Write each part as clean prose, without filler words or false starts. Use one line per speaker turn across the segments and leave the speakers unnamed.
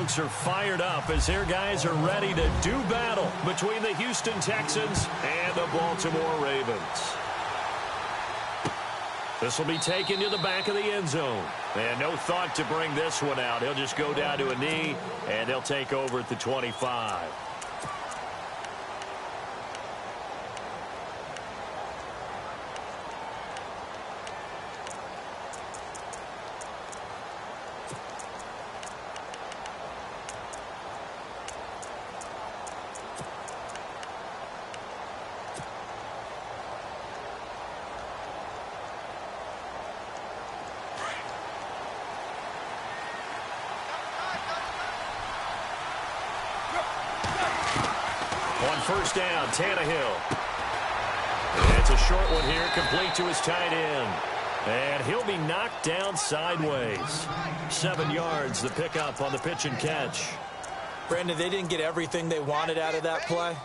folks are fired up as their guys are ready to do battle between the Houston Texans and the Baltimore Ravens. This will be taken to the back of the end zone. And no thought to bring this one out. He'll just go down to a knee, and they'll take over at the 25. On first down, Tannehill. And it's a short one here, complete to his tight end. And he'll be knocked down sideways. 7 yards, the pickup on the pitch and catch.
Brandon, they didn't get everything they wanted out of that play,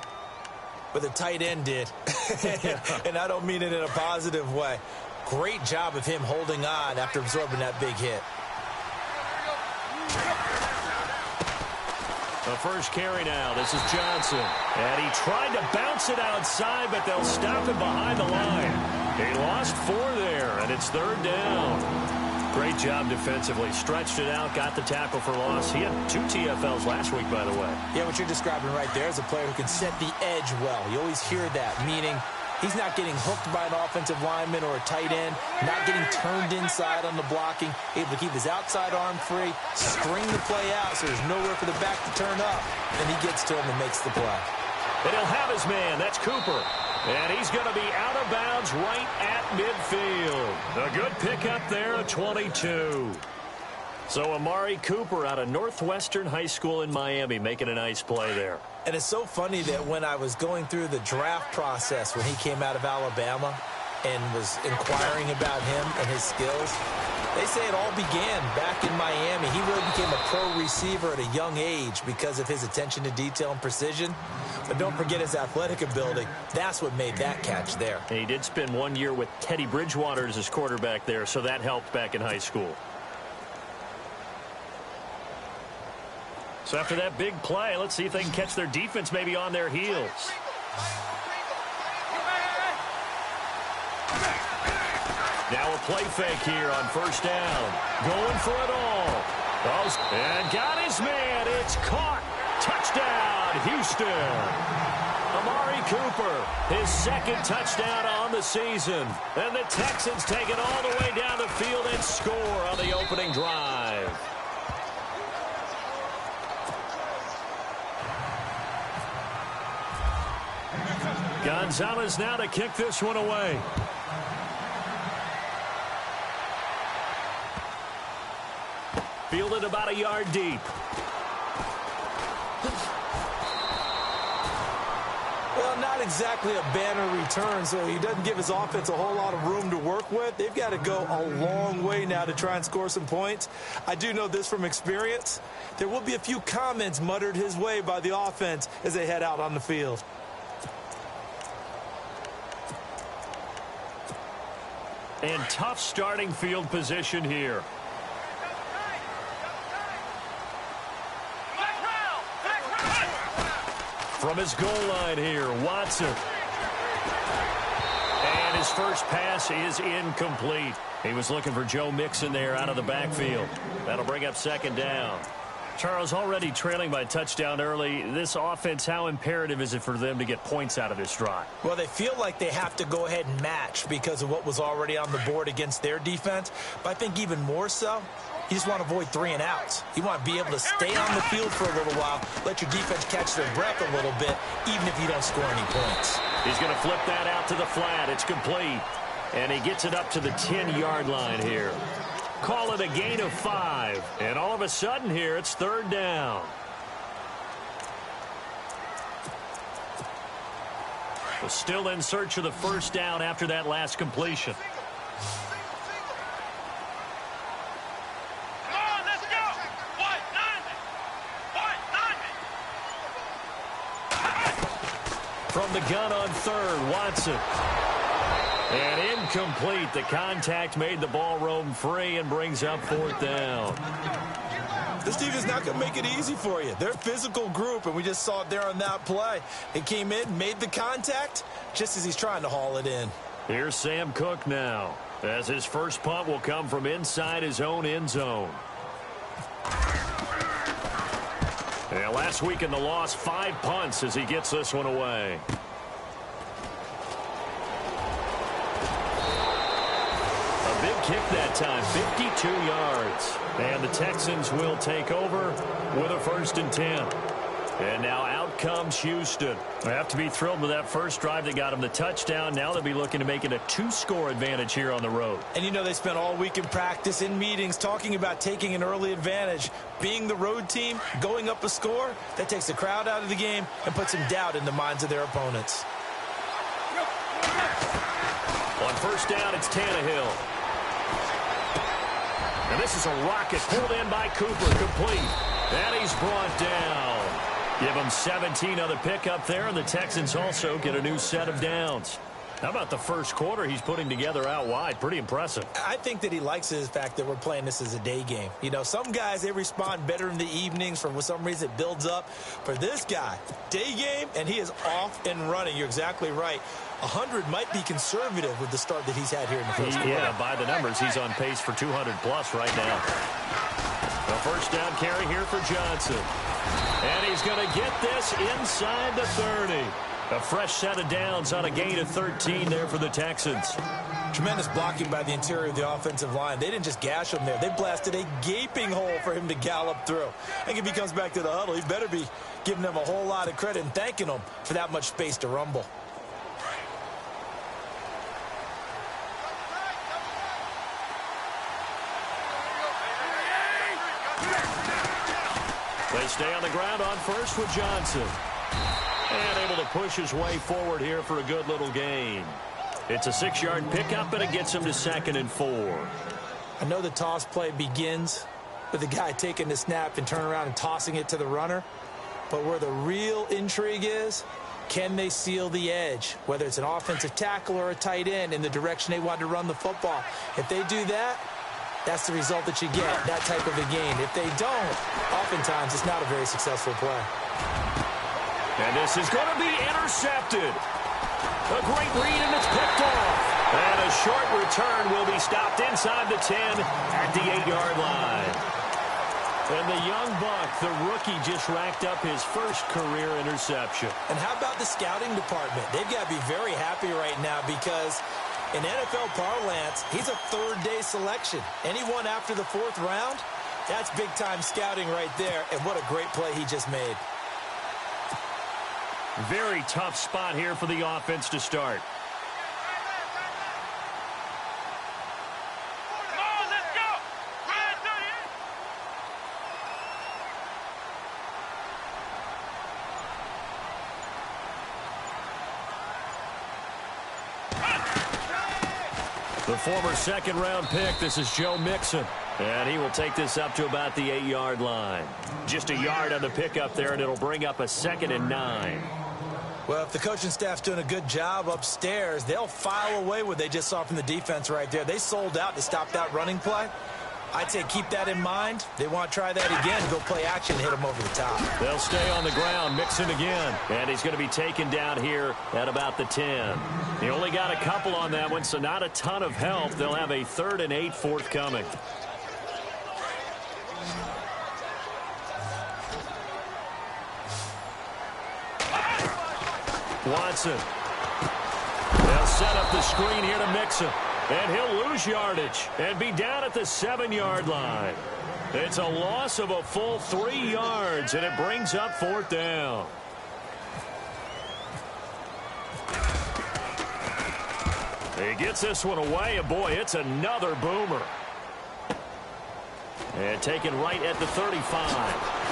but the tight end did. And I don't mean it in a positive way. Great job of him holding on after absorbing that big hit.
The first carry now. This is Johnson. And he tried to bounce it outside, but they'll stop him behind the line. He lost 4 there, and it's 3rd down. Great job defensively. Stretched it out, got the tackle for loss. He had 2 TFLs last week, by the way.
Yeah, what you're describing right there is a player who can set the edge well. You always hear that, meaning he's not getting hooked by an offensive lineman or a tight end, not getting turned inside on the blocking, able to keep his outside arm free, string the play out so there's nowhere for the back to turn up, and he gets to him and makes the play.
And he'll have his man. That's Cooper. And he's going to be out of bounds right at midfield. A good pickup there at 22. So Amari Cooper out of Northwestern High School in Miami making a nice play there.
And it's so funny that when I was going through the draft process when he came out of Alabama and was inquiring about him and his skills, they say it all began back in Miami. He really became a pro receiver at a young age because of his attention to detail and precision. But don't forget his athletic ability. That's what made that catch there.
And he did spend 1 year with Teddy Bridgewater as his quarterback there, so that helped back in high school. So after that big play, let's see if they can catch their defense maybe on their heels. Now a play fake here on first down. Going for it all. And got his man. It's caught. Touchdown, Houston. Amari Cooper, his 2nd touchdown on the season. And the Texans take it all the way down the field and score on the opening drive. Gonzalez now to kick this one away. Fielded about a yard deep.
Well, not exactly a banner return, so he doesn't give his offense a whole lot of room to work with. They've got to go a long way now to try and score some points. I do know this from experience. There will be a few comments muttered his way by the offense as they head out on the field.
And tough starting field position here. From his goal line here, Watson. And his first pass is incomplete. He was looking for Joe Mixon there out of the backfield. That'll bring up 2nd down. Charles, already trailing by a touchdown early. This offense, how imperative is it for them to get points out of this drive?
Well, they feel like they have to go ahead and match because of what was already on the board against their defense. But I think even more so, you just want to avoid 3 and outs. You want to be able to stay on the field for a little while, let your defense catch their breath a little bit, even if you don't score any points.
He's going to flip that out to the flat. It's complete. And he gets it up to the 10-yard line here. Call it a gain of 5. And all of a sudden here, it's 3rd down. We're still in search of the first down after that last completion. From the gun on 3rd, Watson. And incomplete. The contact made the ball roam free and brings up 4th down.
This defense is not going to make it easy for you. They're a physical group, and we just saw it there on that play. It came in, made the contact, just as he's trying to haul it in.
Here's Sam Cook now, as his first punt will come from inside his own end zone. And last week in the loss, 5 punts as he gets this one away. A big kick that time, 52 yards. And the Texans will take over with a 1st and 10. And now out comes Houston. They have to be thrilled with that first drive that got them the touchdown. Now they'll be looking to make it a 2-score advantage here on the road.
And you know they spent all week in practice, in meetings, talking about taking an early advantage. Being the road team, going up a score, that takes the crowd out of the game and puts some doubt in the minds of their opponents.
On 1st down, it's Tannehill. And this is a rocket pulled in by Cooper, complete. And he's brought down. Give him 17 on the pickup there, and the Texans also get a new set of downs. How about the first quarter he's putting together out wide? Pretty impressive.
I think that he likes the fact that we're playing this as a day game. You know, some guys, they respond better in the evenings. For some reason, it builds up. For this guy, day game, and he is off and running. You're exactly right. 100 might be conservative with the start that he's had here in the first quarter.
Yeah, by the numbers, he's on pace for 200-plus right now. A 1st down carry here for Johnson. And he's going to get this inside the 30. A fresh set of downs on a gain of 13 there for the Texans.
Tremendous blocking by the interior of the offensive line. They didn't just gash him there. They blasted a gaping hole for him to gallop through. I think if he comes back to the huddle, he better be giving them a whole lot of credit and thanking them for that much space to rumble.
They stay on the ground on 1st with Johnson. And able to push his way forward here for a good little gain. It's a 6-yard pickup, and it gets him to 2nd and 4.
I know the toss play begins with the guy taking the snap and turning around and tossing it to the runner. But where the real intrigue is, can they seal the edge? Whether it's an offensive tackle or a tight end in the direction they want to run the football. If they do that, that's the result that you get, that type of a gain. If they don't, oftentimes it's not a very successful play.
And this is going to be intercepted. A great read, and it's picked off. And a short return will be stopped inside the 10 at the 8-yard line. And the young buck, the rookie, just racked up his first career interception.
And how about the scouting department? They've got to be very happy right now because in NFL parlance, he's a 3rd-day selection. Anyone after the 4th round, that's big-time scouting right there, and what a great play he just made.
Very tough spot here for the offense to start.
Come on, let's go!
The former 2nd-round pick, this is Joe Mixon. And he will take this up to about the 8-yard line. Just a yard on the pickup there, and it'll bring up a 2nd and 9.
Well, if the coaching staff's doing a good job upstairs, they'll file away what they just saw from the defense right there. They sold out to stop that running play. I'd say keep that in mind. They want to try that again, go play action, hit them over the top.
They'll stay on the ground, Mixon again. And he's going to be taken down here at about the 10. He only got a couple on that one, so not a ton of help. They'll have a 3rd and 8 forthcoming. Watson. They'll set up the screen here to Mixon. And he'll lose yardage and be down at the 7-yard line. It's a loss of a full 3 yards, and it brings up 4th down. He gets this one away, and boy, it's another boomer. And taken right at the 35.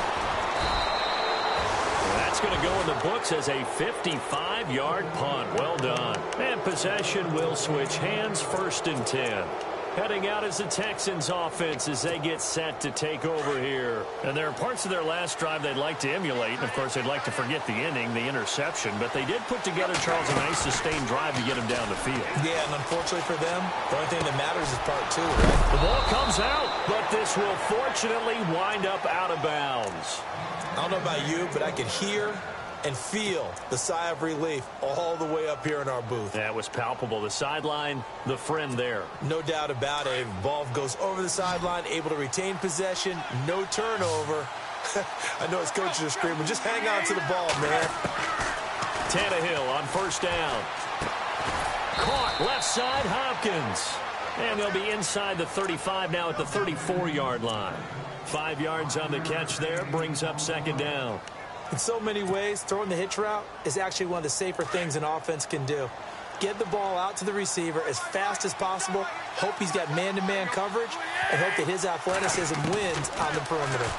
That's going to go in the books as a 55-yard punt. Well done. And possession will switch hands, 1st and 10. Heading out is the Texans offense as they get set to take over here. And there are parts of their last drive they'd like to emulate. And, of course, they'd like to forget the inning, the interception. But they did put together, Charles, a nice sustained drive to get them down the field.
Yeah, and unfortunately for them, the only thing that matters is part two, right?
The ball comes out, but this will fortunately wind up out of bounds.
I don't know about you, but I could hear and feel the sigh of relief all the way up here in our booth.
That was palpable. The sideline, the friend there.
No doubt about it. Ball goes over the sideline, able to retain possession, no turnover. I know his coaches are screaming, just hang on to the ball, man.
Tannehill on first down. Caught left side, Hopkins. And they'll be inside the 35 now at the 34-yard line. 5 yards on the catch there, brings up second down.
In so many ways, throwing the hitch route is actually one of the safer things an offense can do. Get the ball out to the receiver as fast as possible, hope he's got man-to-man coverage, and hope that his athleticism wins on the perimeter.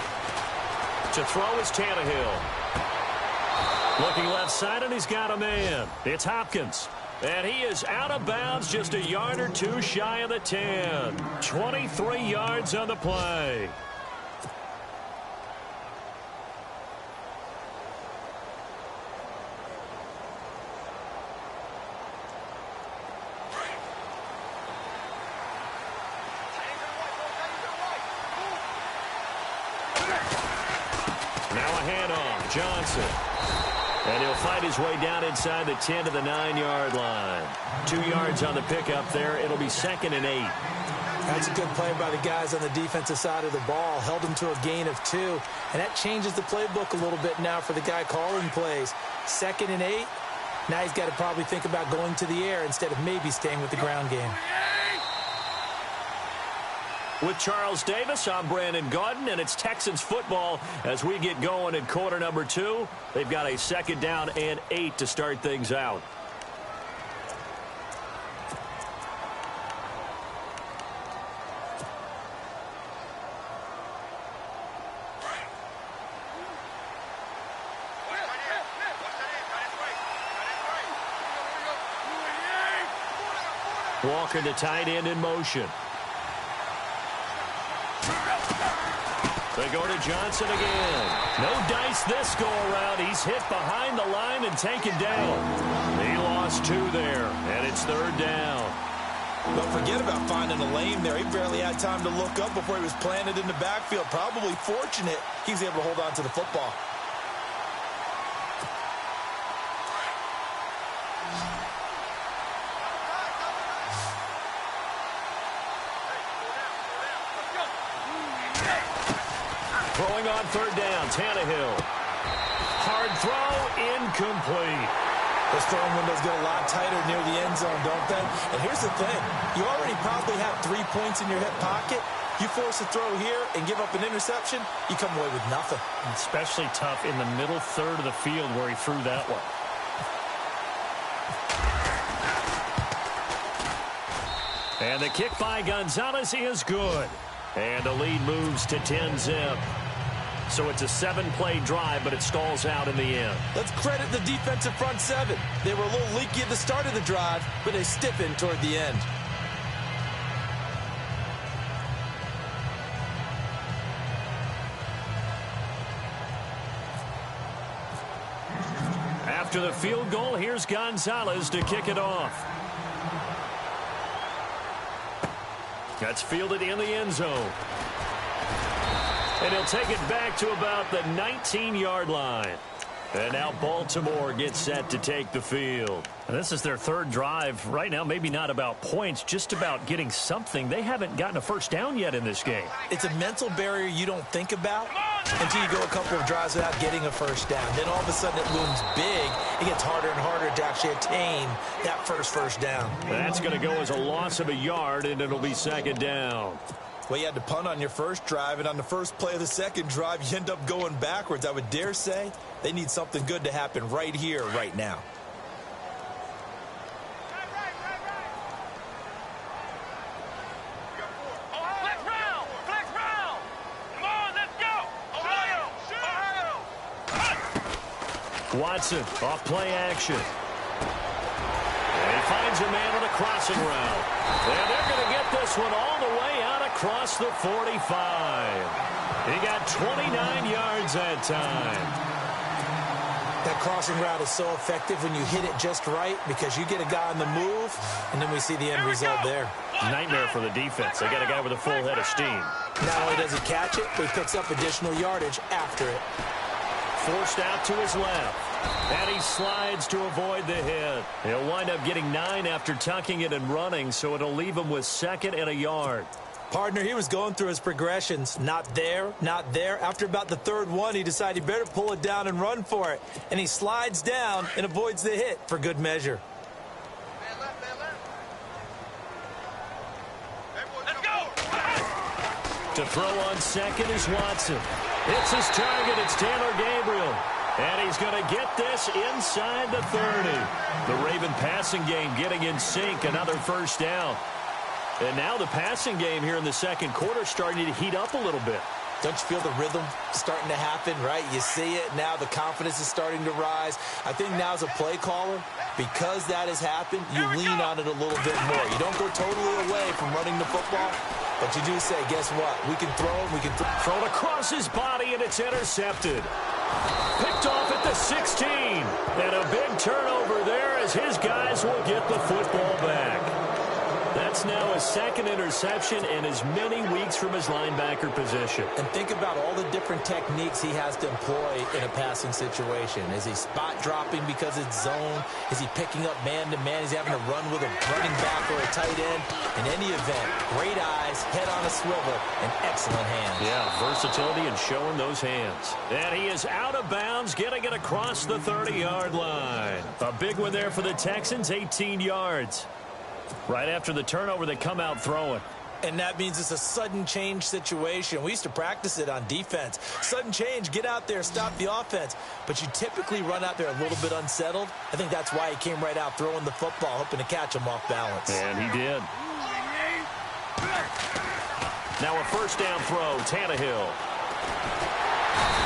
To throw is Tannehill. Looking left side, and he's got a man. It's Hopkins. And he is out of bounds, just a yard or two shy of the 10. 23 yards on the play. Johnson. And he'll fight his way down inside the 10 to the 9-yard line. 2 yards on the pickup there. It'll be 2nd and 8.
That's a good play by the guys on the defensive side of the ball. Held him to a gain of 2. And that changes the playbook a little bit now for the guy calling plays. 2nd and 8. Now he's got to probably think about going to the air instead of maybe staying with the ground game.
With Charles Davis, I'm Brandon Gaudin, and it's Texans football as we get going in quarter number 2. They've got a 2nd down and 8 to start things out. Walker, the tight end, in motion. They go to Johnson again. No dice this go-around. He's hit behind the line and taken down. He lost 2 there, and it's 3rd down.
Don't forget about finding a lane there. He barely had time to look up before he was planted in the backfield. Probably fortunate he's able to hold on to the football.
Throwing on 3rd down, Tannehill. Hard throw, incomplete.
Those throwing windows get a lot tighter near the end zone, don't they? And here's the thing. You already probably have 3 points in your hip pocket. You force a throw here and give up an interception, you come away with nothing.
Especially tough in the middle third of the field where he threw that one. And the kick by Gonzalez is good. And the lead moves to 10-zip. So it's a 7-play drive, but it stalls out in the end.
Let's credit the defensive front 7. They were a little leaky at the start of the drive, but they stiffened toward the end.
After the field goal, here's Gonzalez to kick it off. That's fielded in the end zone. And he'll take it back to about the 19-yard line. And now Baltimore gets set to take the field. And this is their 3rd drive. Right now, maybe not about points, just about getting something. They haven't gotten a first down yet in this game.
It's a mental barrier you don't think about until you go a couple of drives without getting a first down. Then all of a sudden it looms big. It gets harder and harder to actually attain that first down.
That's going to go as a loss of a yard, and it'll be 2nd down.
Well, you had to punt on your first drive, and on the first play of the second drive, you end up going backwards. I would dare say they need something good to happen right here, right now. Watson off play action. And he
finds a man on a crossing route. And they're going to get this one all the way out across the 45. He got 29 yards that time.
That crossing route is so effective when you hit it just right because you get a guy on the move, and then we see the end result there.
Nightmare for the defense. They got a guy with a full head of steam.
Not only does he catch it, but he picks up additional yardage after it.
Forced out to his left. And he slides to avoid the hit. He'll wind up getting 9 after tucking it and running, so it'll leave him with 2nd and a yard.
Partner, he was going through his progressions. Not there, not there. After about the 3rd one, he decided he better pull it down and run for it. And he slides down and avoids the hit for good measure.
Let's go!
To throw on 2nd is Watson. It's his target. It's Taylor Gabriel. And he's going to get this inside the 30. The Raven passing game getting in sync. Another first down. And now the passing game here in the 2nd quarter starting to heat up a little bit.
Don't you feel the rhythm starting to happen, right? You see it now. The confidence is starting to rise. I think now as a play caller, because that has happened, you lean on it a little bit more. You don't go totally away from running the football, but you do say, guess what? We can throw it. We can
throw it across his body, and it's intercepted. Picked off at the 16. And a big turnover there as his guys will get the football back. That's now his 2nd interception in as many weeks from his linebacker position.
And think about all the different techniques he has to employ in a passing situation. Is he spot dropping because it's zone? Is he picking up man-to-man? Is he having to run with a running back or a tight end? In any event, great eyes, head on a swivel, and excellent hands.
Yeah, versatility and showing those hands. And he is out of bounds, getting it across the 30-yard line. A big one there for the Texans, 18 yards. Right after the turnover, they come out throwing.
And that means it's a sudden change situation. We used to practice it on defense. Sudden change, get out there, stop the offense. But you typically run out there a little bit unsettled. I think that's why he came right out throwing the football, hoping to catch him off balance.
And he did. Now a first down throw, Tannehill.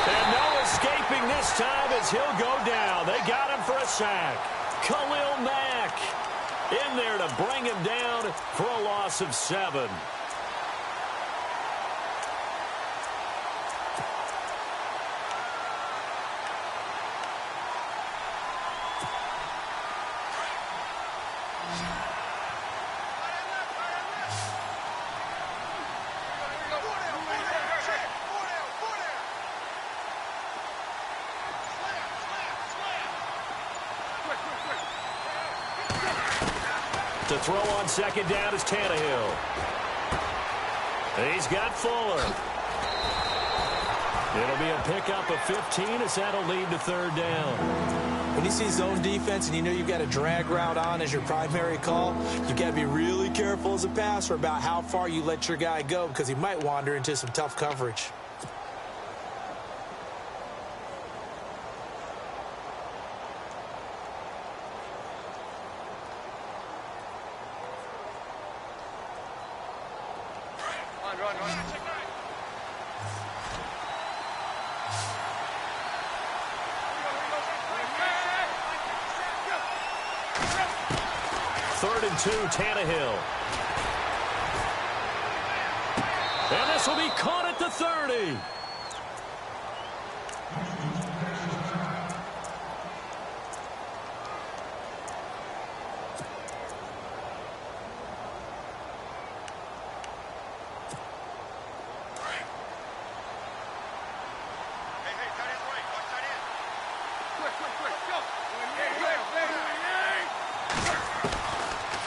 And no escaping this time as he'll go down. They got him for a sack. Khalil Mack in there to bring him down for a loss of 7. To throw on 2nd down is Tannehill. He's got Fuller. It'll be a pickup of 15 as that'll lead to 3rd down.
When you see zone defense and you know you've got a drag route on as your primary call, you've got to be really careful as a passer about how far you let your guy go because he might wander into some tough coverage.
Run.
3rd and 2, Tannehill. And this will be caught at the 30.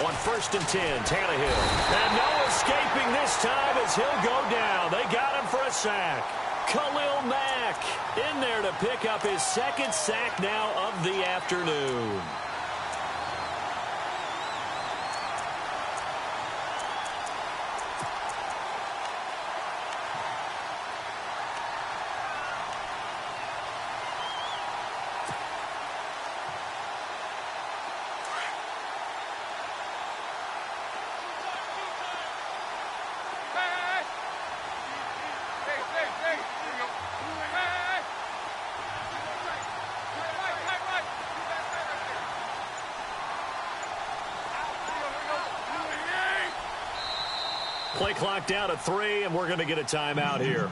On 1st and 10, Tannehill. And no escaping this time as he'll go down. They got him for a sack. Khalil Mack in there to pick up his 2nd sack now of the afternoon. Play clock down to 3, and we're going to get a timeout here.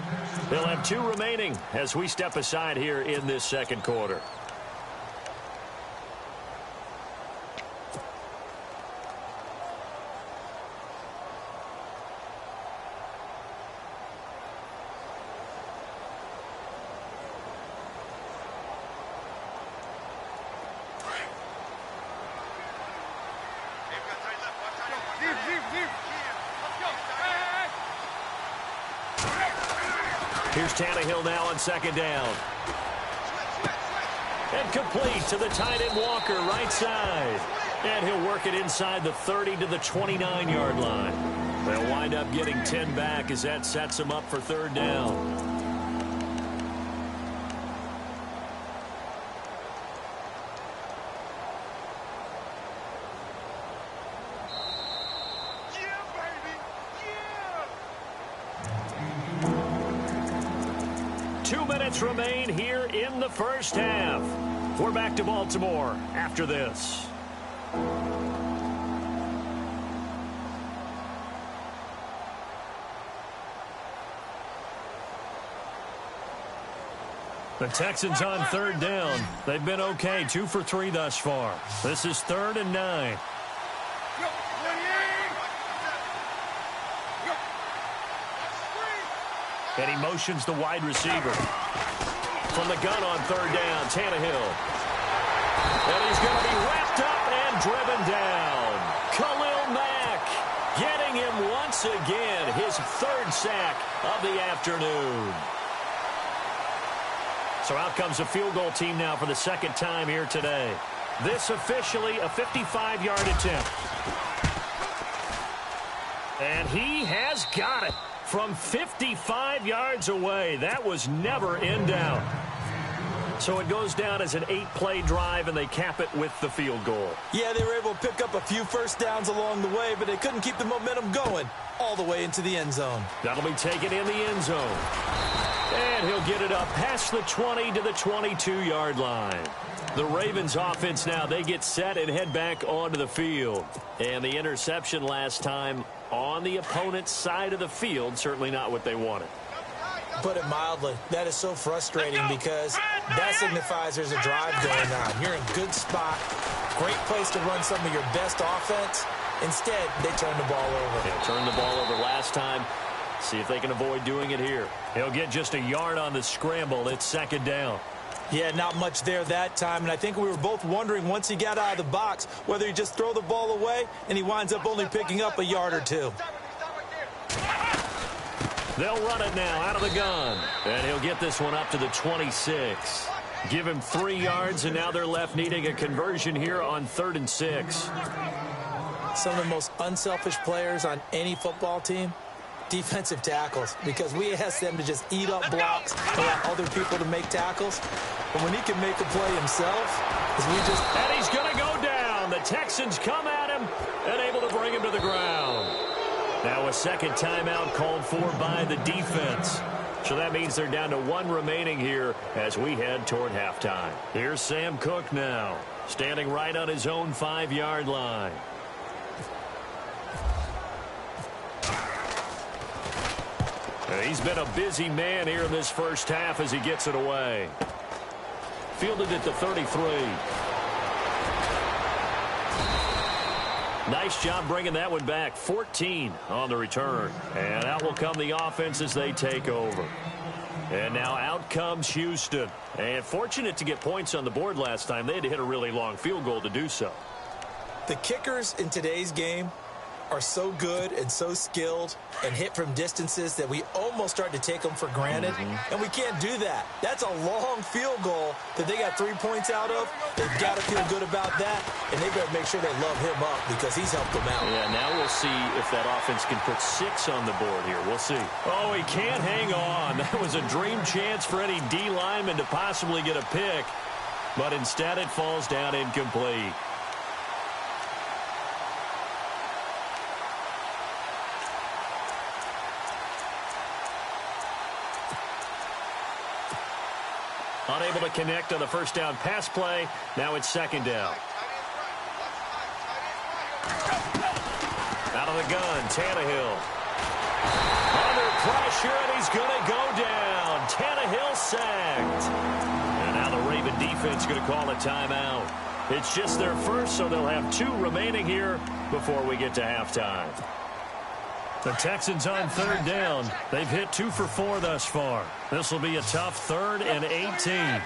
They'll have 2 remaining as we step aside here in this second quarter. Here's Tannehill now on second down. And complete to the tight end Walker, right side. And he'll work it inside the 30 to the 29-yard line. They'll wind up getting 10 back as that sets them up for third down. Remain here in the first half. We're back to Baltimore after this. The Texans on third down. They've been okay, 2 for 3 thus far. This is 3rd and 9. And he motions the wide receiver. From the gun on third down, Tannehill. And he's going to be wrapped up and driven down. Khalil Mack getting him once again, his 3rd sack of the afternoon. So out comes a field goal team now for the 2nd time here today. This officially a 55-yard attempt. And he has got it. From 55 yards away. That was never in doubt. So it goes down as an 8-play drive, and they cap it with the field goal.
Yeah, they were able to pick up a few first downs along the way, but they couldn't keep the momentum going all the way into the end zone.
That'll be taken in the end zone. And he'll get it up past the 20 to the 22-yard line. The Ravens offense now, they get set and head back onto the field. And the interception last time on the opponent's side of the field, certainly not what they wanted.
Put it mildly, that is so frustrating because that signifies there's a drive going on. You're in a good spot, great place to run some of your best offense. Instead, they turn the ball over.
Yeah, turned the ball over last time. See if they can avoid doing it here. He'll get just a yard on the scramble. It's 2nd down.
Yeah, not much there that time, and I think we were both wondering once he got out of the box whether he just throw the ball away, and he winds up only picking up a yard or 2.
They'll run it now out of the gun, and he'll get this one up to the 26. Give him 3 yards, and now they're left needing a conversion here on 3rd and 6.
Some of the most unselfish players on any football team, defensive tackles, because we ask them to just eat up blocks, allow other people to make tackles. But when he can make a play himself,
And he's going to go down. The Texans come at him and able to bring him to the ground. Now a 2nd timeout called for by the defense. So that means they're down to 1 remaining here as we head toward halftime. Here's Sam Cook now, standing right on his own 5-yard line. He's been a busy man here in this first half as he gets it away. Fielded at the 33. Nice job bringing that one back. 14 on the return. And out will come the offense as they take over. And now out comes Houston. And fortunate to get points on the board last time. They had to hit a really long field goal to do so.
The kickers in today's game are so good and so skilled and hit from distances that we almost start to take them for granted. And we can't do that. That's a long field goal that they got 3 points out of. They've got to feel good about that, and they better make sure they love him up because he's helped them out.
Yeah, now we'll see if that offense can put 6 on the board here. We'll see. Oh, he can't hang on. That was a dream chance for any D lineman to possibly get a pick, but instead it falls down incomplete. Unable to connect on the first down pass play. Now it's 2nd down. Out of the gun, Tannehill. Under pressure, and he's going to go down. Tannehill sacked. And now the Raven defense going to call a timeout. It's just their first, so they'll have 2 remaining here before we get to halftime. The Texans on 3rd down. They've hit 2 for 4 thus far. This will be a tough 3rd and 18.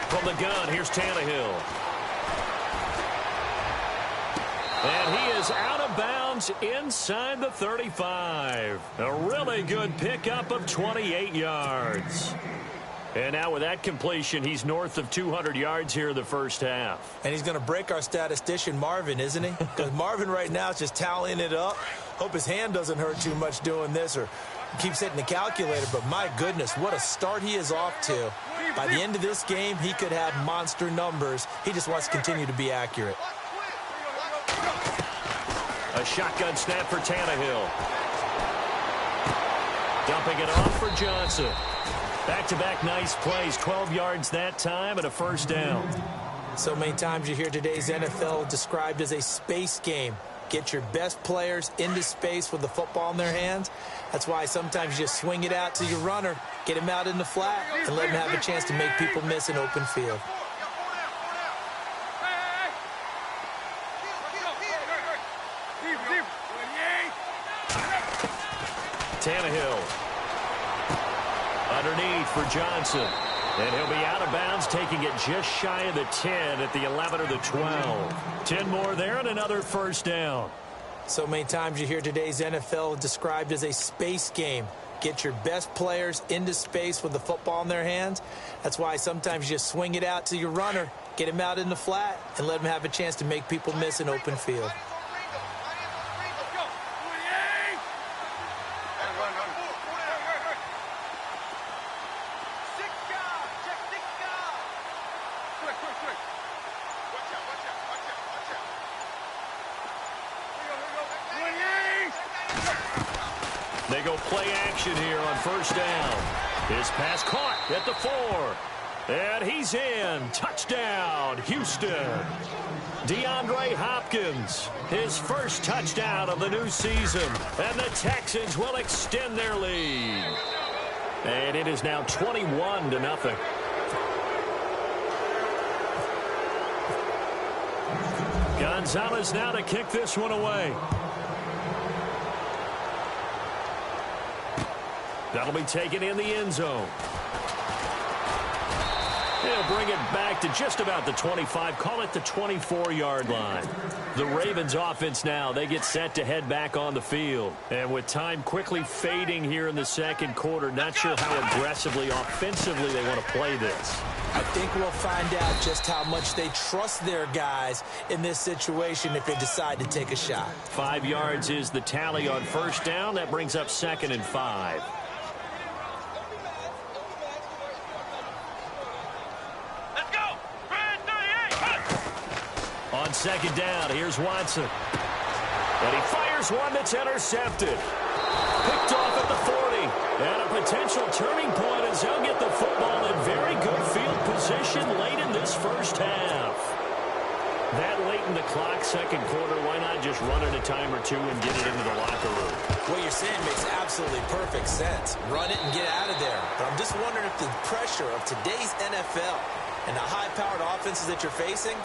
From the gun, here's Tannehill. And he is out of bounds inside the 35. A really good pickup of 28 yards. And now with that completion, he's north of 200 yards here in the first half.
And he's going to break our statistician, Marvin, isn't he? Because Marvin right now is just tallying it up. Hope his hand doesn't hurt too much doing this or keeps hitting the calculator. But my goodness, what a start he is off to. By the end of this game, he could have monster numbers. He just wants to continue to be accurate.
A shotgun snap for Tannehill. Dumping it off for Johnson. Back-to-back nice plays, 12 yards that time and a first down.
So many times you hear today's NFL described as a space game. Get your best players into space with the football in their hands. That's why sometimes you just swing it out to your runner, get him out in the flat, and let him have a chance to make people miss an open field.
Tannehill. Underneath for Johnson. And he'll be out of bounds, taking it just shy of the 10 at the 11 or the 12. 10 more there and another first down.
So many times you hear today's NFL described as a space game. Get your best players into space with the football in their hands. That's why sometimes you just swing it out to your runner, get him out in the flat, and let him have a chance to make people miss an open field.
They go play action here on first down. His pass caught at the 4. And he's in. Touchdown, Houston. DeAndre Hopkins, his first touchdown of the new season. And the Texans will extend their lead. And it is now 21-0. Gonzalez now to kick this one away. That'll be taken in the end zone. He'll bring it back to just about the 25, call it the 24-yard line. The Ravens offense now, they get set to head back on the field. And with time quickly fading here in the second quarter, not sure how aggressively, offensively they want to play this.
I think we'll find out just how much they trust their guys in this situation if they decide to take a shot.
5 yards is the tally on first down. That brings up 2nd and 5. On 2nd down, here's Watson. And he fires one that's intercepted. Picked off at the 40. And a potential turning point as he'll get the football in very good field position late in this first half. That late in the clock, second quarter, why not just run it a time or two and get it into the locker room?
What you're saying makes absolutely perfect sense. Run it and get out of there. But I'm just wondering if the pressure of today's NFL and the high-powered offenses that you're facing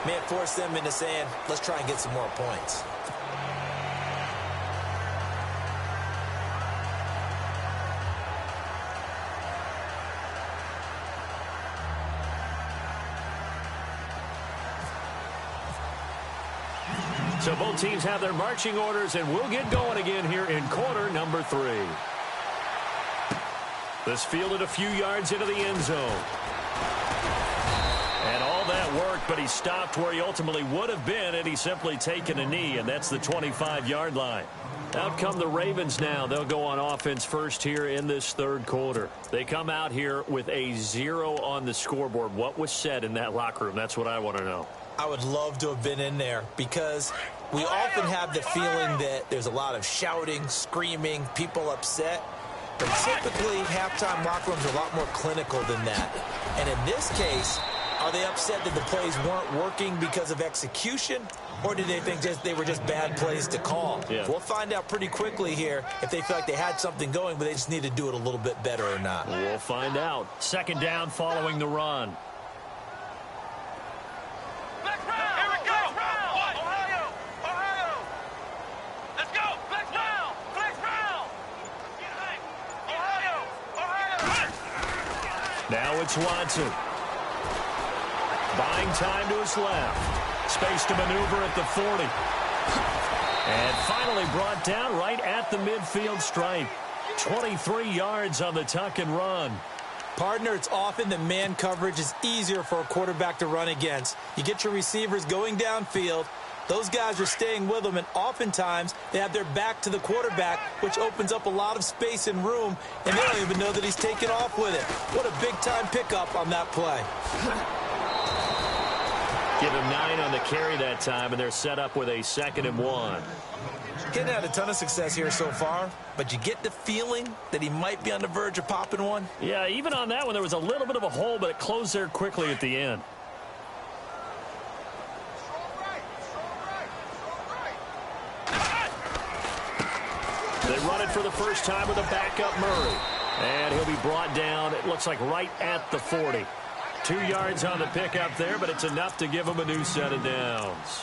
may have forced them into saying, let's try and get some more points.
So both teams have their marching orders, and we'll get going again here in quarter number 3. This fielded a few yards into the end zone. And all that work, but he stopped where he ultimately would have been had he simply taken a knee, and that's the 25-yard line. Out come the Ravens now. They'll go on offense first here in this third quarter. They come out here with a 0 on the scoreboard. What was said in that locker room? That's what I want to know.
I would love to have been in there because we often have the feeling that there's a lot of shouting, screaming, people upset. But typically, halftime locker rooms are a lot more clinical than that. And in this case, Are they upset that the plays weren't working because of execution? Or do they think they were just bad plays to call?
Yeah.
We'll find out pretty quickly here if they feel like they had something going, but they just need to do it a little bit better or not.
We'll find out. Second down following the run.
Flex round. Here we go. Ohio. Ohio. Let's go. Flex round. Flex round. Ohio. Ohio.
Now it's Watson. Buying time to his left. Space to maneuver at the 40. And finally brought down right at the midfield stripe. 23 yards on the tuck and run.
Partner, it's often that man coverage is easier for a quarterback to run against. You get your receivers going downfield. Those guys are staying with them, and oftentimes they have their back to the quarterback, which opens up a lot of space and room, and they don't even know that he's taken off with it. What a big-time pickup on that play.
Give him 9 on the carry that time, and they're set up with a 2nd and 1.
Getting had a ton of success here so far, but you get the feeling that he might be on the verge of popping one.
Yeah, even on that one, there was a little bit of a hole, but it closed there quickly at the end. They run it for the first time with a backup Murray. And he'll be brought down, it looks like right at the 40. 2 yards on the pickup there, but it's enough to give them a new set of downs.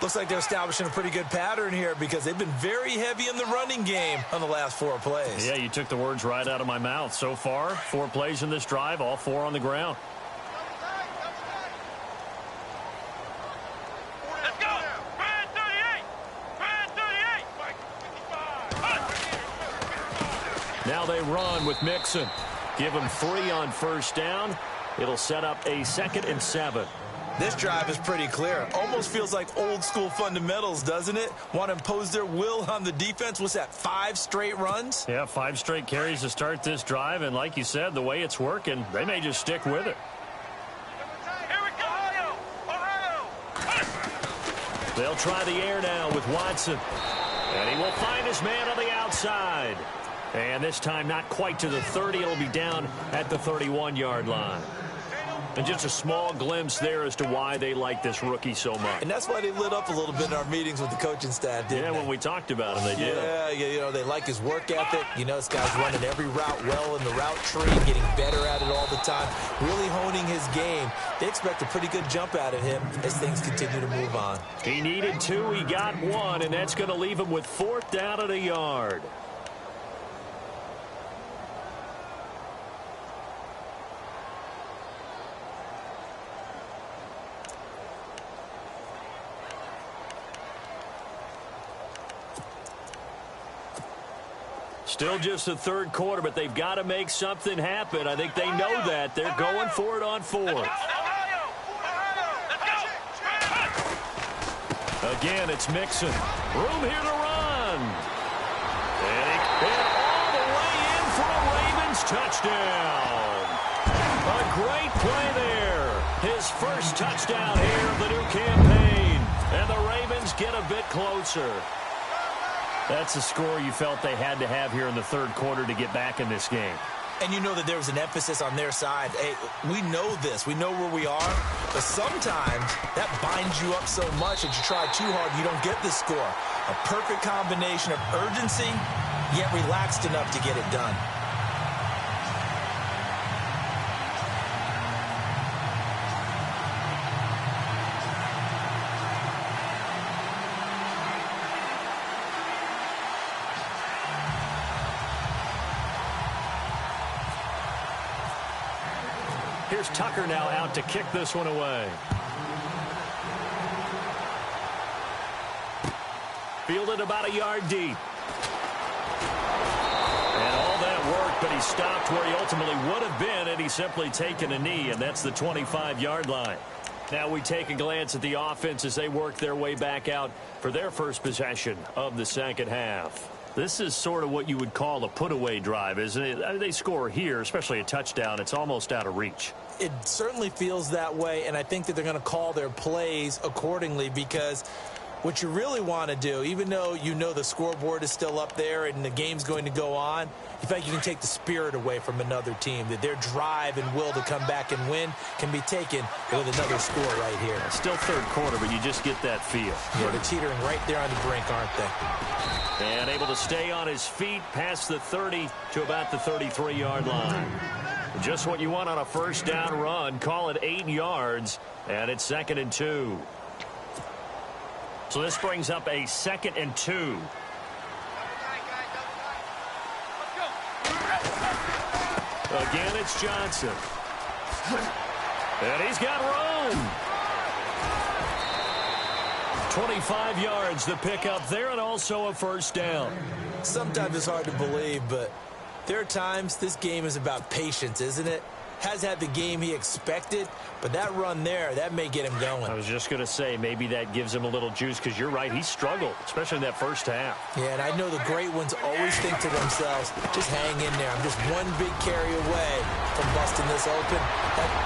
Looks like they're establishing a pretty good pattern here because they've been very heavy in the running game on the last 4 plays.
Yeah, you took the words right out of my mouth. So far, 4 plays in this drive, all 4 on the ground.
Let's go. Brand 38. Brand 38.
Now they run with Mixon. Give them 3 on first down. It'll set up a 2nd and 7.
This drive is pretty clear. Almost feels like old school fundamentals, doesn't it? Want to impose their will on the defense. What's that, 5 straight runs?
Yeah, 5 straight carries to start this drive. And like you said, the way it's working, they may just stick with it.
Here we go. Ohio. Ohio.
They'll try the air now with Watson. And he will find his man on the outside. And this time not quite to the 30. It'll be down at the 31-yard line. And just a small glimpse there as to why they like this rookie so much.
And that's why they lit up a little bit in our meetings with the coaching staff, didn't they?
Yeah, when we talked about him, they did.
Yeah, you know, they like his work ethic. You know, this guy's running every route well in the route tree, getting better at it all the time, really honing his game. They expect a pretty good jump out of him as things continue to move on.
He needed 2, he got 1, and that's going to leave him with 4th down at a yard. Still just the 3rd quarter, but they've got to make something happen. I think they know that. They're going for it on 4th. Again, it's Mixon. Room here to run. And he hit all the way in for a Ravens touchdown. A great play there. His first touchdown here of the new campaign. And the Ravens get a bit closer. That's the score you felt they had to have here in the 3rd quarter to get back in this game.
And you know that there was an emphasis on their side. Hey, we know this. We know where we are. But sometimes that binds you up so much that you try too hard, you don't get the score. A perfect combination of urgency, yet relaxed enough to get it done.
Here's Tucker now out to kick this one away. Fielded about a yard deep. And all that work, but he stopped where he ultimately would have been had he simply taken a knee, and that's the 25-yard line. Now we take a glance at the offense as they work their way back out for their first possession of the 2nd half. This is sort of what you would call a put-away drive, isn't it? I mean, they score here, especially a touchdown. It's almost out of reach.
It certainly feels that way, and I think that they're going to call their plays accordingly because What you really want to do, even though you know the scoreboard is still up there and the game's going to go on, you feel like you can take the spirit away from another team, that their drive and will to come back and win can be taken with another score right here.
Still third quarter, but you just get that feel.
Yeah, they're teetering right there on the brink, aren't they?
And able to stay on his feet past the 30 to about the 33-yard line. Just what you want on a first down run. Call it 8 yards, and it's 2nd and 2. So this brings up a 2nd and 2. Again, it's Johnson. And he's got room. 25 yards the pickup there, and also a first down.
Sometimes it's hard to believe, but there are times this game is about patience, isn't it? Has had the game he expected, but that run there, that may get him going.
I was just going to say, maybe that gives him a little juice, because you're right, he struggled, especially in that first half.
Yeah, and I know the great ones always think to themselves, just hang in there. I'm just one big carry away from busting this open.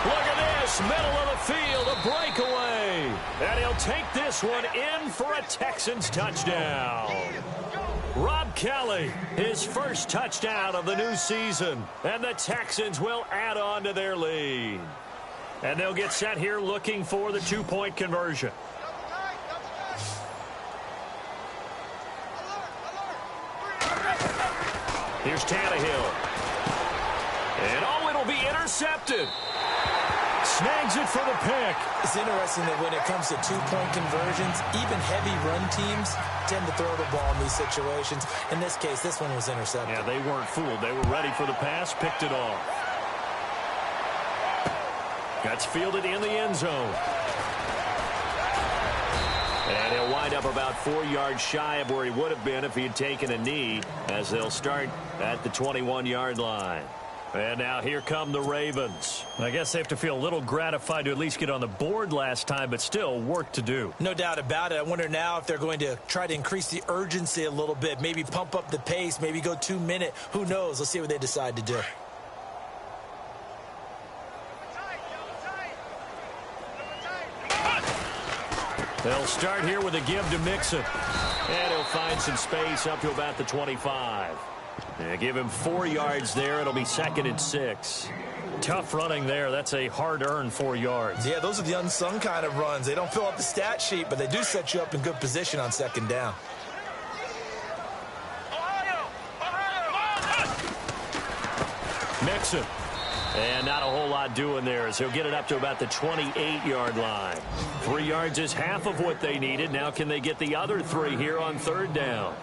Look at this, middle of the field, a breakaway. And he'll take this one in for a Texans touchdown. Rob Kelly, his first touchdown of the new season. And the Texans will add on to their lead. And they'll get set here looking for the 2-point conversion. Here's Tannehill. And oh, it'll be intercepted. Snags it for the pick.
It's interesting that when it comes to 2-point conversions, even heavy run teams tend to throw the ball in these situations. In this case, this one was intercepted.
Yeah, they weren't fooled. They were ready for the pass, picked it off. That's fielded in the end zone. And he'll wind up about 4 yards shy of where he would have been if he had taken a knee, as they'll start at the 21-yard line. And now here come the Ravens. I guess they have to feel a little gratified to at least get on the board last time, but still work to do.
No doubt about it. I wonder now if they're going to try to increase the urgency a little bit, maybe pump up the pace, maybe go 2-minute. Who knows? Let's see what they decide to do.
They'll start here with a give to Mixon. And he'll find some space up to about the 25. Give him 4 yards there. It'll be 2nd and 6. Tough running there. That's a hard-earned 4 yards.
Yeah, those are the unsung kind of runs. They don't fill up the stat sheet, but they do set you up in good position on 2nd down.
Mixon. And not a whole lot doing there, as he'll get it up to about the 28-yard line. 3 yards is half of what they needed. Now can they get the other 3 here on 3rd down?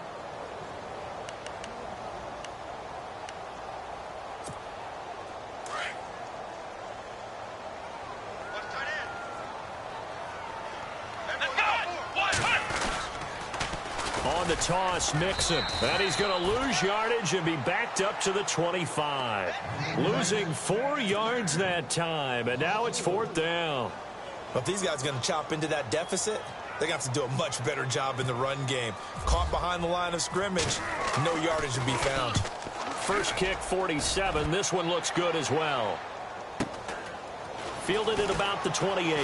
On the toss, Mixon. And he's going to lose yardage and be backed up to the 25. Losing 4 yards that time, and now it's 4th down.
Well, if these guys are going to chop into that deficit, they got to do a much better job in the run game. Caught behind the line of scrimmage, no yardage to be found.
First kick, 47. This one looks good as well. Fielded at about the 28.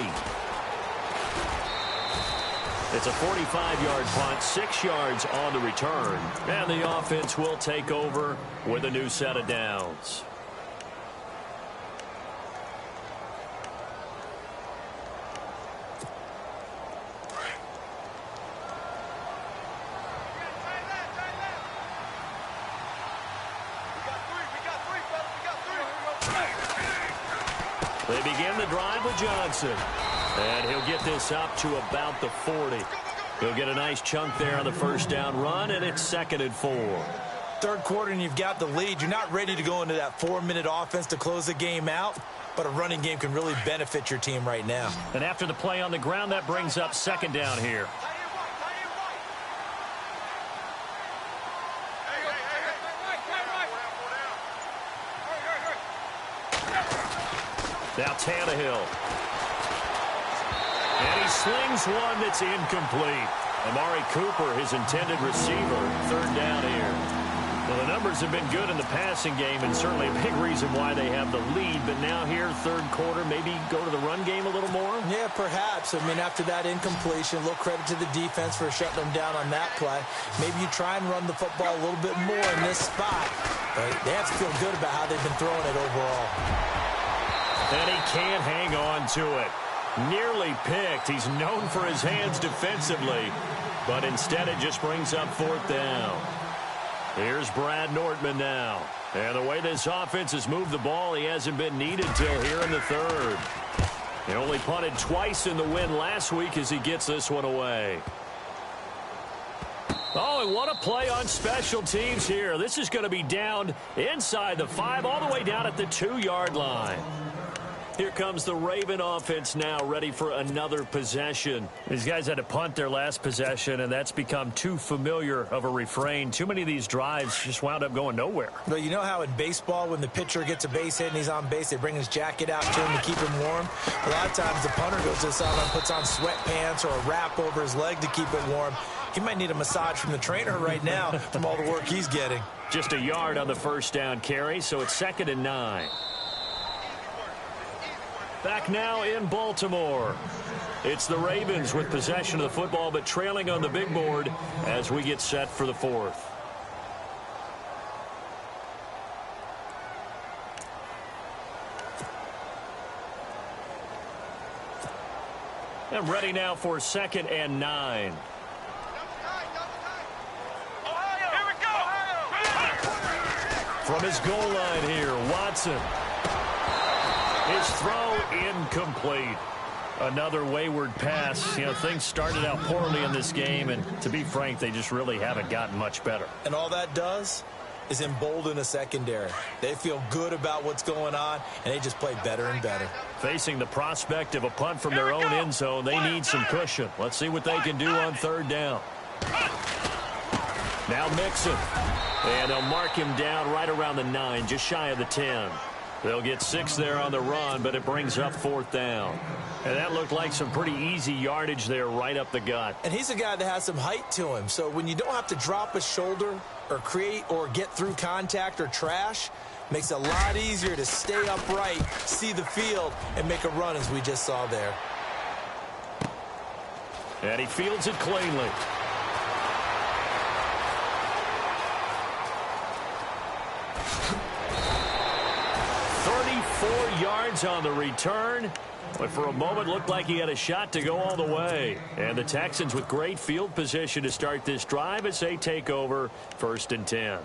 It's a 45-yard punt, 6 yards on the return. And the offense will take over with a new set of downs. They begin the drive with Johnson. And he'll get this up to about the 40. He'll get a nice chunk there on the first down run, and it's 2nd and 4.
Third quarter, and you've got the lead. You're not ready to go into that 4-minute offense to close the game out, but a running game can really benefit your team right now.
And after the play on the ground, that brings up 2nd down here. Now Tannehill. And he slings one that's incomplete. Amari Cooper, his intended receiver, 3rd down here. Well, the numbers have been good in the passing game, and certainly a big reason why they have the lead. But now here, third quarter, maybe go to the run game a little more?
Yeah, perhaps. I mean, after that incompletion, a little credit to the defense for shutting them down on that play. Maybe you try and run the football a little bit more in this spot. But they have to feel good about how they've been throwing it overall.
And he can't hang on to it. Nearly picked. He's known for his hands defensively. But instead, it just brings up fourth down. Here's Brad Nortman now. And the way this offense has moved the ball, he hasn't been needed till here in the third. He only punted twice in the win last week as he gets this one away. Oh, and what a play on special teams here. This is going to be down inside the 5, all the way down at the 2-yard line. Here comes the Raven offense now, ready for another possession. These guys had to punt their last possession, and that's become too familiar of a refrain. Too many of these drives just wound up going nowhere.
Well, you know how in baseball, when the pitcher gets a base hit and he's on base, they bring his jacket out to him to keep him warm? A lot of times the punter goes to the sideline, puts on sweatpants or a wrap over his leg to keep it warm. He might need a massage from the trainer right now from all the work he's getting.
Just a yard on the first down carry, so it's 2nd and 9. Back now in Baltimore. It's the Ravens with possession of the football, but trailing on the big board as we get set for the fourth. And ready now for 2nd and 9. From his goal line here, Watson. His throw incomplete. Another wayward pass. You know, things started out poorly in this game, and to be frank, they just really haven't gotten much better.
And all that does is embolden a secondary. They feel good about what's going on, and they just play better and better.
Facing the prospect of a punt from their own end zone, they need some cushion. Let's see what they can do on 3rd down. Now Mixon. And they'll mark him down right around the 9, just shy of the 10. They'll get 6 there on the run, but it brings up 4th down. And that looked like some pretty easy yardage there right up the gut.
And he's a guy that has some height to him. So when you don't have to drop a shoulder or create or get through contact or trash, makes it a lot easier to stay upright, see the field, and make a run as we just saw there.
And he fields it cleanly. 34 yards on the return, but for a moment looked like he had a shot to go all the way. And the Texans with great field position to start this drive as they take over 1st and 10.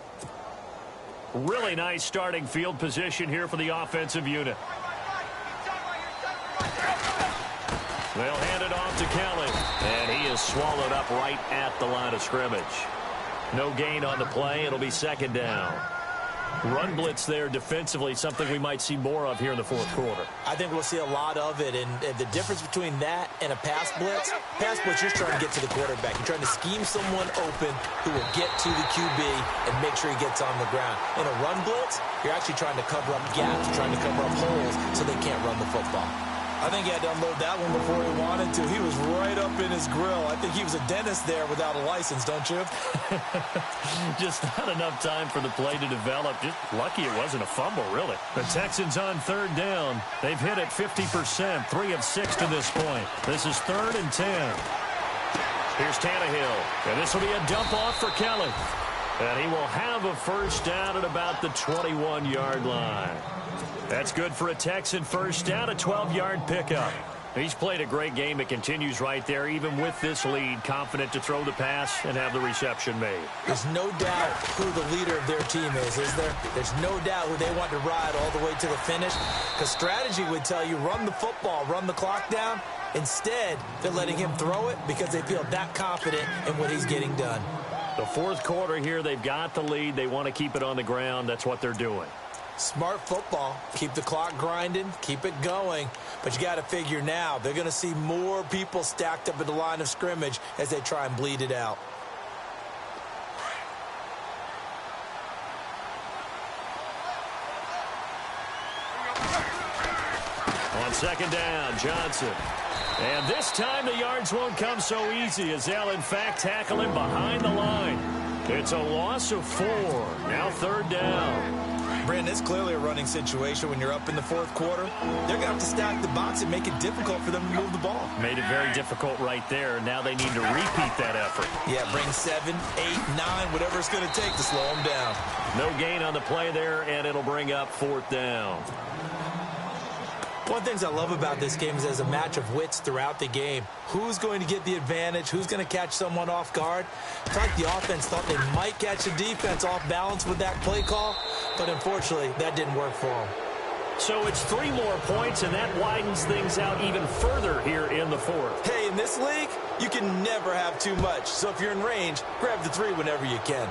Really nice starting field position here for the offensive unit. They'll hand it off to Kelly, and he is swallowed up right at the line of scrimmage. No gain on the play. It'll be 2nd down. Run blitz there defensively, something we might see more of here in the 4th quarter.
I think we'll see a lot of it, and the difference between that and a pass blitz, you're trying to get to the quarterback. You're trying to scheme someone open who will get to the QB and make sure he gets on the ground. In a run blitz, you're actually trying to cover up gaps, trying to cover up holes so they can't run the football. I think he had to unload that one before he wanted to. He was right up in his grill. I think he was a dentist there without a license, don't you?
Just not enough time for the play to develop. Just lucky it wasn't a fumble, really. The Texans on 3rd down. They've hit it 50%, 3 of 6 to this point. This is 3rd and 10. Here's Tannehill, and this will be a dump off for Kelly. And he will have a first down at about the 21-yard line. That's good for a Texan first down, a 12-yard pickup. He's played a great game. It continues right there, even with this lead, confident to throw the pass and have the reception made.
There's no doubt who the leader of their team is there? There's no doubt who they want to ride all the way to the finish, because strategy would tell you run the football, run the clock down. Instead, they're letting him throw it because they feel that confident in what he's getting done.
The 4th quarter here, they've got the lead. They want to keep it on the ground. That's what they're doing.
Smart football. Keep the clock grinding. Keep it going. But you got to figure now, they're going to see more people stacked up at the line of scrimmage as they try and bleed it out.
On 2nd down, Johnson. And this time the yards won't come so easy as they'll, in fact, tackle him behind the line. It's a loss of 4. Now 3rd down.
Brandon, it's clearly a running situation when you're up in the 4th quarter. They're going to have to stack the box and make it difficult for them to move the ball.
Made it very difficult right there. Now they need to repeat that effort.
Yeah, bring 7, 8, 9, whatever it's going to take to slow them down.
No gain on the play there, and it'll bring up 4th down.
One of the things I love about this game is there's a match of wits throughout the game. Who's going to get the advantage? Who's going to catch someone off guard? It's like the offense thought they might catch the defense off balance with that play call, but unfortunately, that didn't work for them.
So it's 3 more points, and that widens things out even further here in the 4th.
Hey, in this league, you can never have too much. So if you're in range, grab the 3 whenever you can.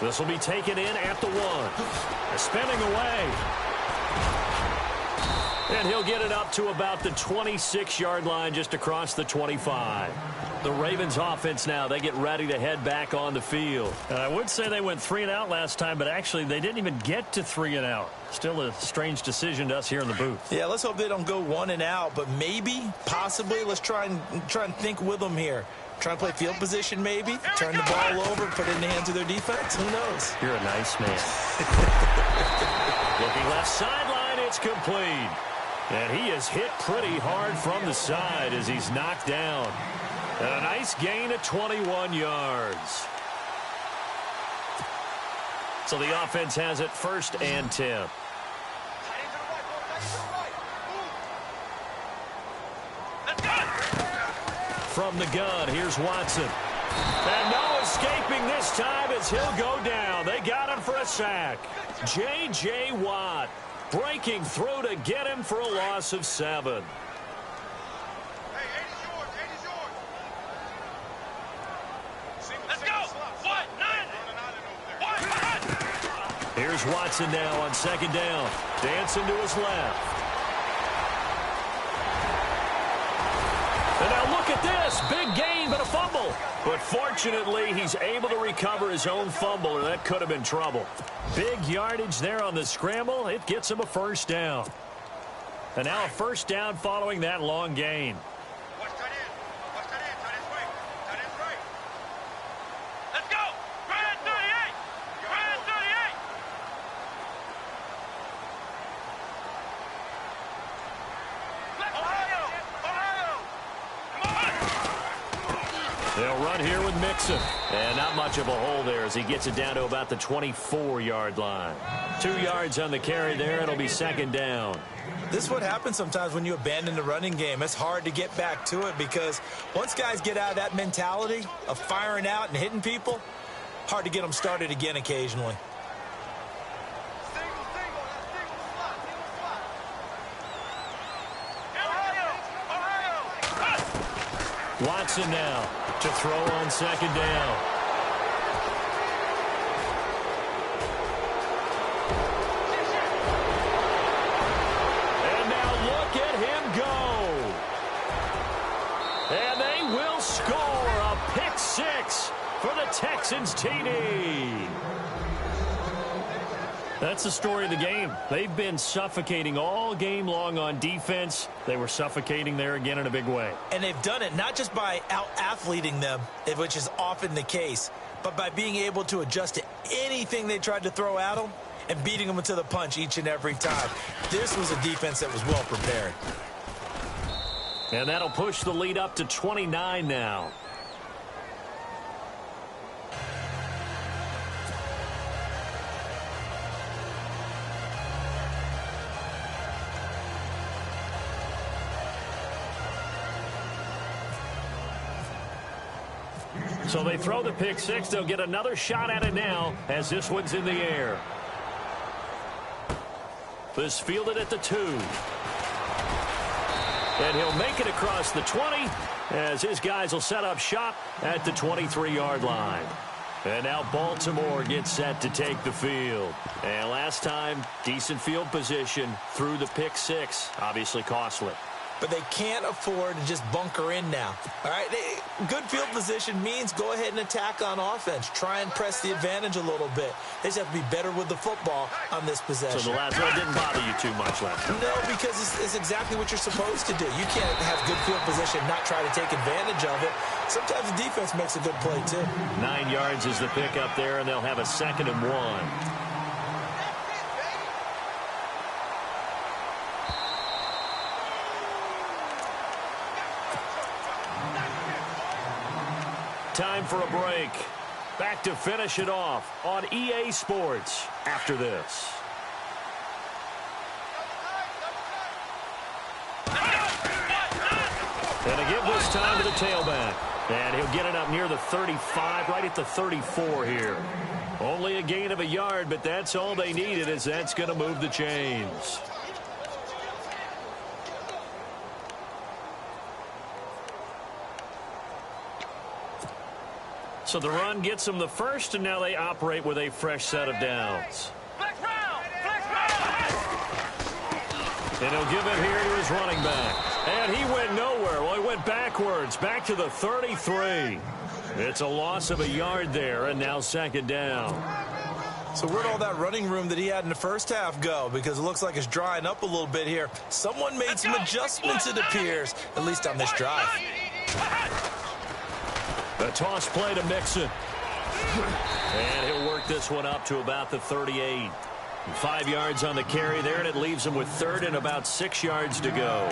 This will be taken in at the 1. Spinning away. And he'll get it up to about the 26-yard line, just across the 25. The Ravens offense now, they get ready to head back on the field. I would say they went 3 and out last time, but actually they didn't even get to 3 and out. Still a strange decision to us here in the booth.
Yeah, let's hope they don't go 1 and out, but maybe, possibly, let's try and think with them here. Try and play field position maybe, turn the ball over, put it in the hands of their defense. Who knows?
You're a nice man. Looking left sideline, it's complete. And he is hit pretty hard from the side as he's knocked down. And a nice gain of 21 yards. So the offense has it 1st and 10. From the gun, here's Watson. And no escaping this time as he'll go down. They got him for a sack. J.J. Watt breaking through to get him for a loss of 7.
Let's go. What? 9.
Here's Watson now on 2nd down. Dancing to his left. And now look at this. Big gain, but a fumble. But fortunately, he's able to recover his own fumble, or that could have been trouble. Big yardage there on the scramble. It gets him a 1st down. And now a 1st down following that long gain.
Watch tight end. Watch tight end. Tight end's right. Tight end's right. Let's go. Brand 38. Brand 38. Ohio. Ohio. Come on.
They'll run here with Mixon. And not much of a hole there as he gets it down to about the 24-yard line. 2 yards on the carry there. It'll be 2nd down.
This is what happens sometimes when you abandon the running game. It's hard to get back to it because once guys get out of that mentality of firing out and hitting people, hard to get them started again occasionally.
Watson now to throw on 2nd down. And now look at him go. And they will score a pick 6 for the Texans TD. That's the story of the game. They've been suffocating all game long on defense. They were suffocating there again in a big way.
And they've done it not just by out-athleting them, which is often the case, but by being able to adjust to anything they tried to throw at them and beating them to the punch each and every time. This was a defense that was well prepared.
And that'll push the lead up to 29 now. So they throw the pick 6. They'll get another shot at it now as this one's in the air. This fielded at the 2. And he'll make it across the 20 as his guys will set up shop at the 23-yard line. And now Baltimore gets set to take the field. And last time, decent field position through the pick 6. Obviously costly.
but they can't afford to just bunker in now. All right, good field position means go ahead and attack on offense. Try and press the advantage a little bit. They just have to be better with the football on this possession.
So the last one didn't bother you too much last time?
No, because it's exactly what you're supposed to do. You can't have good field position and not try to take advantage of it. Sometimes the defense makes a good play, too.
9 yards is the pick up there, and they'll have a 2nd and 1. Time for a break. Back to finish it off on EA Sports after this. And to give this time to the tailback. And he'll get it up near the 35, right at the 34 here. Only a gain of a yard, but that's all they needed, as that's going to move the chains. So the run gets them the first, and now they operate with a fresh set of downs. And he'll give it here to his running back. And he went nowhere. Well, he went backwards, back to the 33. It's a loss of a yard there, and now 2nd down.
So where'd all that running room that he had in the first half go? Because it looks like it's drying up a little bit here. Someone made some adjustments, it appears, at least on this drive.
A toss play to Mixon. And he'll work this one up to about the 38. 5 yards on the carry there, and it leaves him with 3rd and about 6 yards to go.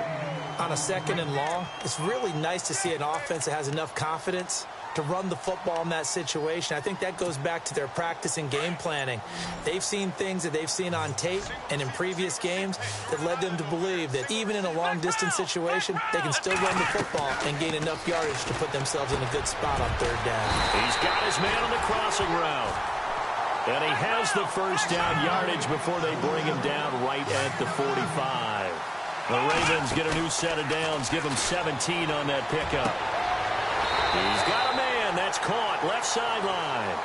On a 2nd and long, it's really nice to see an offense that has enough confidence to run the football in that situation. I think that goes back to their practice and game planning. They've seen things that they've seen on tape and in previous games that led them to believe that even in a long-distance situation, they can still run the football and gain enough yardage to put themselves in a good spot on 3rd down.
He's got his man on the crossing route. And he has the first down yardage before they bring him down right at the 45. The Ravens get a new set of downs, give him 17 on that pickup. He's got a man. That's caught. Left sideline.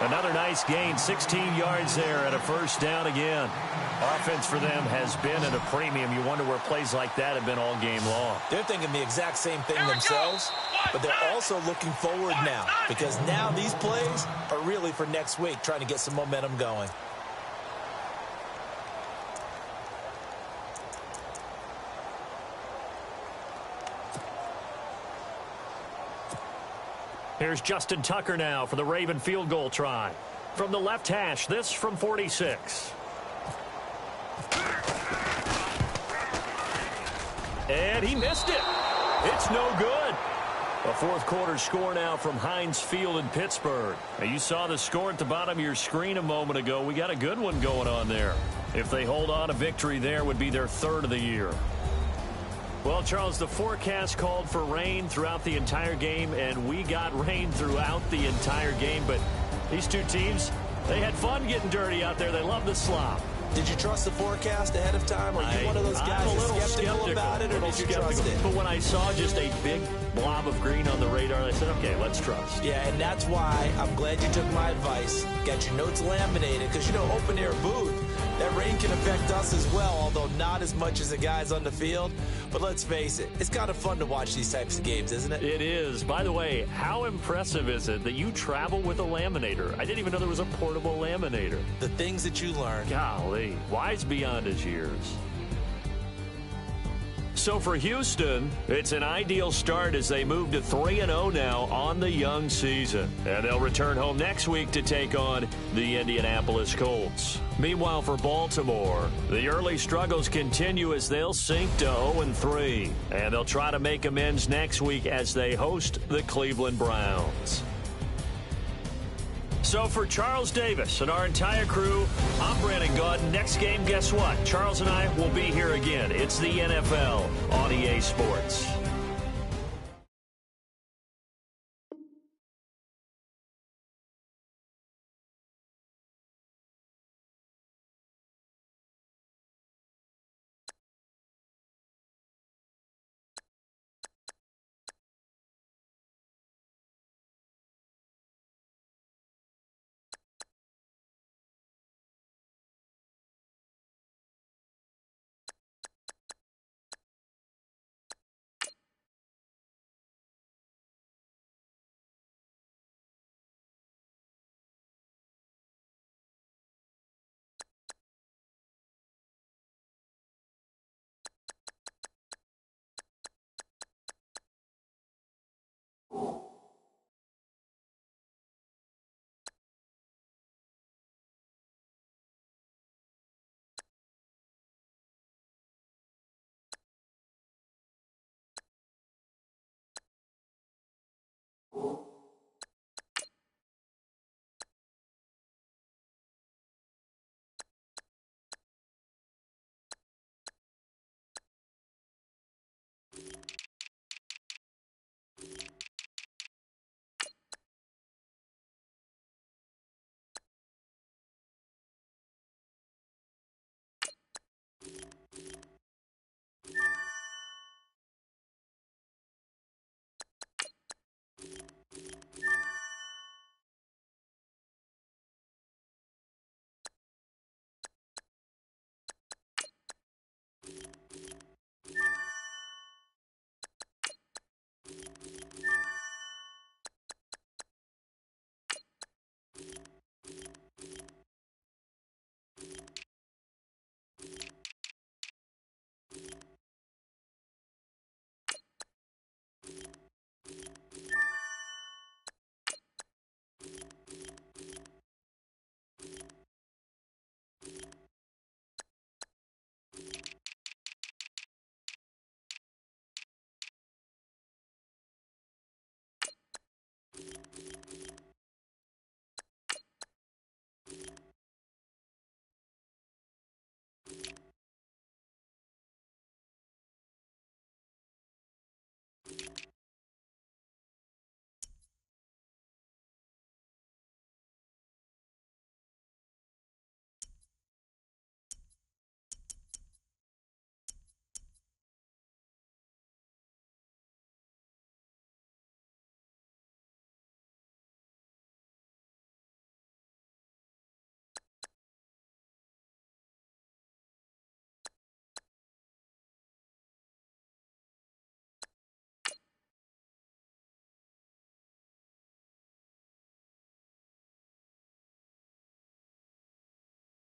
Another nice gain. 16 yards there and a first down again. Offense for them has been at a premium. You wonder where plays like that have been all game long.
They're thinking the exact same thing themselves, but they're also looking forward now because now these plays are really for next week, trying to get some momentum going.
Here's Justin Tucker now for the Raven field goal try. From the left hash, this from 46. And he missed it. It's no good. A 4th quarter score now from Heinz Field in Pittsburgh. Now, you saw the score at the bottom of your screen a moment ago. We got a good one going on there. If they hold on, a victory there would be their 3rd of the year. Well, Charles, the forecast called for rain throughout the entire game, and we got rain throughout the entire game. But these two teams, they had fun getting dirty out there. They love the slop.
Did you trust the forecast ahead of time? Are you one of those guys that's skeptical about it, or did you trust it?
But when I saw just a big blob of green on the radar, I said, okay, let's trust.
Yeah, and that's why I'm glad you took my advice. Got your notes laminated, because, you know, open-air booth, that rain can affect us as well, although not as much as the guys on the field. But let's face it, it's kind of fun to watch these types of games, isn't it?
It is. By the way, how impressive is it that you travel with a laminator? I didn't even know there was a portable laminator.
The things that you learn.
Golly, wise beyond his years. So for Houston, it's an ideal start as they move to 3-0 now on the young season. And they'll return home next week to take on the Indianapolis Colts. Meanwhile, for Baltimore, the early struggles continue as they'll sink to 0-3. And they'll try to make amends next week as they host the Cleveland Browns. So for Charles Davis and our entire crew, I'm Brandon Gaudin. Next game, guess what? Charles and I will be here again. It's the NFL on EA Sports.